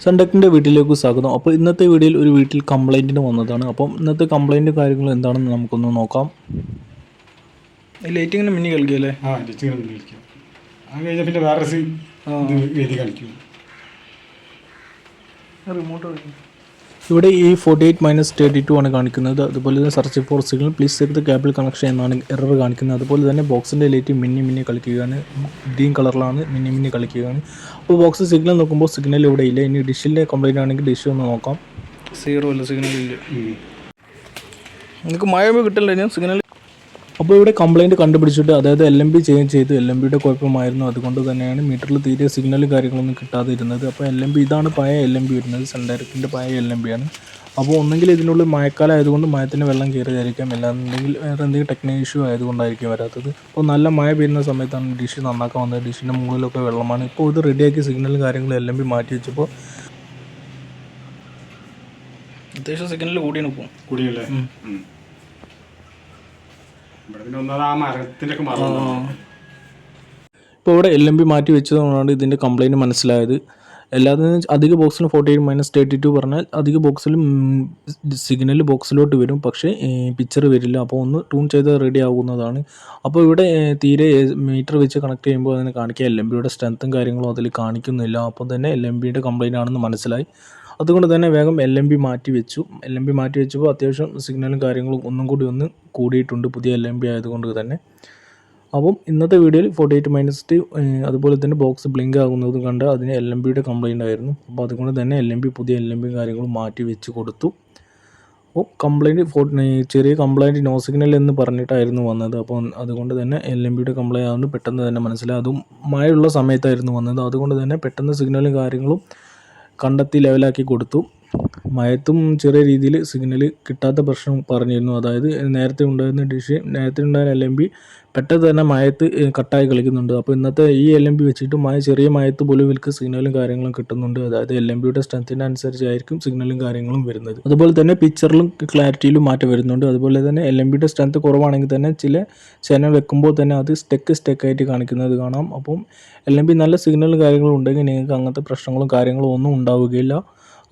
സൺടെക്കിൻ്റെ വീട്ടിലേക്ക് സ്വാഗതം. അപ്പോൾ ഇന്നത്തെ വീഡിയോയിൽ ഒരു വീട്ടിൽ കംപ്ലൈൻറ്റിന് വന്നതാണ്. അപ്പം ഇന്നത്തെ കംപ്ലൈൻറ്റ് കാര്യങ്ങൾ എന്താണെന്ന് നമുക്കൊന്ന് നോക്കാം. ലൈറ്റ് ഇങ്ങനെ മിന്നി കളിക്കുമല്ലേ? ലൈറ്റ് ഇങ്ങനെ മിന്നി കളിക്കും. അത് കഴിഞ്ഞാൽ പിന്നെ വേറെ എഴുതി കളിക്കും. റിമോട്ട് ഇവിടെ ഈ 48-32 ആണ് കാണിക്കുന്നത്. അതുപോലെ തന്നെ search for signal please check the cable connection എന്നാണ് എറർ കാണിക്കുന്നത്. അതുപോലെ തന്നെ ബോക്സിൻ്റെ ലൈറ്റ് മിന്നി കളിക്കുകയാണ്. ഗ്രീൻ കളറിലാണ് മിന്നി കളിക്കുകയാണ്. അപ്പോൾ ബോക്സ് സിഗ്നൽ നോക്കുമ്പോൾ സിഗ്നൽ ഇവിടെ ഇല്ല. ഇനി ഡിഷിൻ്റെ കംപ്ലൈൻറ്റ് ആണെങ്കിൽ ഡിഷ് ഒന്ന് നോക്കാം. സീറോ അല്ല, സിഗ്നൽ ഇല്ല. നിങ്ങൾക്ക് മഴ കിട്ടില്ല സിഗ്നൽ. അപ്പോൾ ഇവിടെ കംപ്ലൈൻറ്റ് കണ്ടുപിടിച്ചിട്ട് അതായത് LMB ചേഞ്ച് ചെയ്ത് LMBയുടെ കുഴപ്പമായിരുന്നു. അതുകൊണ്ട് തന്നെയാണ് മീറ്ററിൽ തീരെ സിഗ്നൽ കാര്യങ്ങളൊന്നും കിട്ടാതെ ഇരുന്നത്. അപ്പോൾ LMB ഇതാണ് പഴയ LMB വരുന്നത്. സൺഡയറക്റ്റിൻ്റെ പഴയ LMB ആണ്. അപ്പോൾ ഒന്നെങ്കിൽ ഇതിനുള്ളിൽ മഴക്കാലം ആയതുകൊണ്ട് മഴത്തിന് വെള്ളം കയറിയതായിരിക്കാം, അല്ലാന്നുണ്ടെങ്കിൽ വേറെ എന്തെങ്കിലും ടെക്നിക്കൽ ഇഷ്യൂ ആയതുകൊണ്ടായിരിക്കും വരാത്തത്. അപ്പോൾ നല്ല മഴ പെയ്യുന്ന സമയത്താണ് ഡിഷ് നന്നാക്കാൻ വന്നത്. ഡിഷിൻ്റെ മുകളിലൊക്കെ വെള്ളമാണ്. ഇപ്പോൾ ഇത് റെഡിയാക്കി സിഗ്നലും കാര്യങ്ങളും LMB മാറ്റി വെച്ചപ്പോൾ അത്യാവശ്യം സിഗ്നൽ കൂടിയല്ലേ. ഇപ്പോൾ ഇവിടെ LMB മാറ്റി വെച്ചതുകൊണ്ടാണ് ഇതിൻ്റെ കംപ്ലൈൻറ്റ് മനസ്സിലായത്. എല്ലാത്തിനും അധിക ബോക്സിലും 48-32 പറഞ്ഞാൽ അധിക ബോക്സിലും സിഗ്നൽ ബോക്സിലോട്ട് വരും, പക്ഷേ പിക്ചർ വരില്ല. അപ്പോൾ ഒന്ന് ട്യൂൺ ചെയ്ത് റെഡി ആകുന്നതാണ്. അപ്പോൾ ഇവിടെ തീരെ മീറ്റർ വെച്ച് കണക്ട് ചെയ്യുമ്പോൾ അതിന് കാണിക്കുക LMBയുടെ സ്ട്രെങ്ത്തും കാര്യങ്ങളും അതിൽ കാണിക്കുന്നില്ല. അപ്പോൾ തന്നെ LMBയുടെ കംപ്ലൈൻ്റ് ആണെന്ന് മനസ്സിലായി. അതുകൊണ്ട് തന്നെ വേഗം LMB മാറ്റി വെച്ചപ്പോൾ അത്യാവശ്യം സിഗ്നലും കാര്യങ്ങളും ഒന്നും കൂടി കൂടിയിട്ടുണ്ട്, പുതിയ LMB ആയതുകൊണ്ട് തന്നെ. അപ്പം ഇന്നത്തെ വീഡിയോയിൽ 48-2 അതുപോലെ തന്നെ ബോക്സ് ബ്ലിങ്ക് ആകുന്നത് കണ്ട് അതിന് LMBയുടെ കംപ്ലൈൻ്റ് ആയിരുന്നു. അപ്പോൾ അതുകൊണ്ട് തന്നെ പുതിയ LMB കാര്യങ്ങളും മാറ്റി വെച്ച് കൊടുത്തു. അപ്പോൾ കംപ്ലൈൻറ്റ് ചെറിയ കംപ്ലൈൻറ്റ് നോ സിഗ്നൽ എന്ന് പറഞ്ഞിട്ടായിരുന്നു വന്നത്. അപ്പോൾ അതുകൊണ്ട് തന്നെ LMBയുടെ കംപ്ലൈൻറ്റ് ആയതുകൊണ്ട് പെട്ടെന്ന് തന്നെ മനസ്സിലായി. അതും മഴയുള്ള സമയത്തായിരുന്നു വന്നത്. അതുകൊണ്ട് തന്നെ പെട്ടെന്ന് സിഗ്നലും കാര്യങ്ങളും കണ്ടെത്തി ലെവലാക്കി കൊടുത്തു. മഴയത്തും ചെറിയ രീതിയിൽ സിഗ്നൽ കിട്ടാത്ത പ്രശ്നം പറഞ്ഞിരുന്നു. അതായത് നേരത്തെ ഉണ്ടായിരുന്ന LMB പെട്ടെന്ന് തന്നെ മഴയത്ത് കട്ടായി കളിക്കുന്നുണ്ട്. അപ്പോൾ ഇന്നത്തെ ഈ LMB വെച്ചിട്ട് ചെറിയ മഴയത്ത് പോലും ഇവർക്ക് സിഗ്നലും കാര്യങ്ങളും കിട്ടുന്നുണ്ട്. അതായത് LMBയുടെ സ്ട്രെങ്ത്തിൻ്റെ അനുസരിച്ചായിരിക്കും സിഗ്നലും കാര്യങ്ങളും വരുന്നത്. അതുപോലെ തന്നെ പിക്ചറിലും ക്ലാരിറ്റിയിലും മാറ്റം വരുന്നുണ്ട്. അതുപോലെ തന്നെ LMBയുടെ സ്ട്രെങ്ത്ത് കുറവാണെങ്കിൽ തന്നെ ചില ചാനൽ വെക്കുമ്പോൾ തന്നെ അത് സ്റ്റെക്കായിട്ട് കാണിക്കുന്നത് കാണാം. അപ്പം LMB നല്ല സിഗ്നലും കാര്യങ്ങളും ഉണ്ടെങ്കിൽ നിങ്ങൾക്ക് അങ്ങനത്തെ പ്രശ്നങ്ങളും കാര്യങ്ങളും ഒന്നും ഉണ്ടാവുകയില്ല.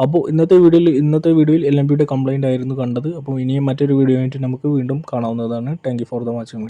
അപ്പോൾ ഇന്നത്തെ വീഡിയോയിൽ LMBയുടെ കംപ്ലൈൻ്റ് ആയിരുന്നു കണ്ടത്. അപ്പോൾ ഇനിയും മറ്റൊരു വീഡിയോ ആയിട്ട് നമുക്ക് വീണ്ടും കാണാവുന്നതാണ്. Thank you for the watching.